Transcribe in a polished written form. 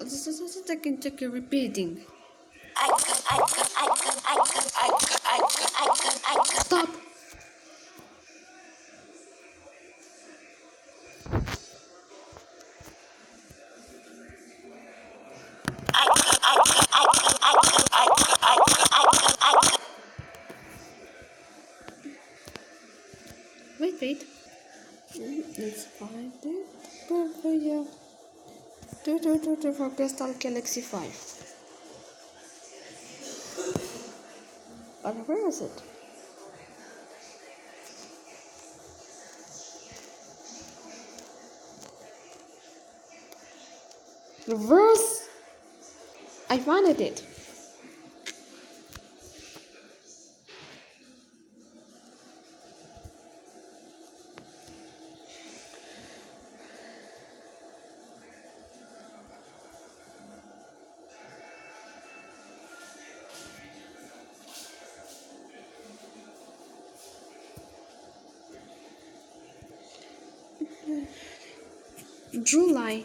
This is I can take repeating. Stop. Wait. Let's find it. Yeah. For Crystal Galaxy 5. But where is it? Reverse. I wanted it. July.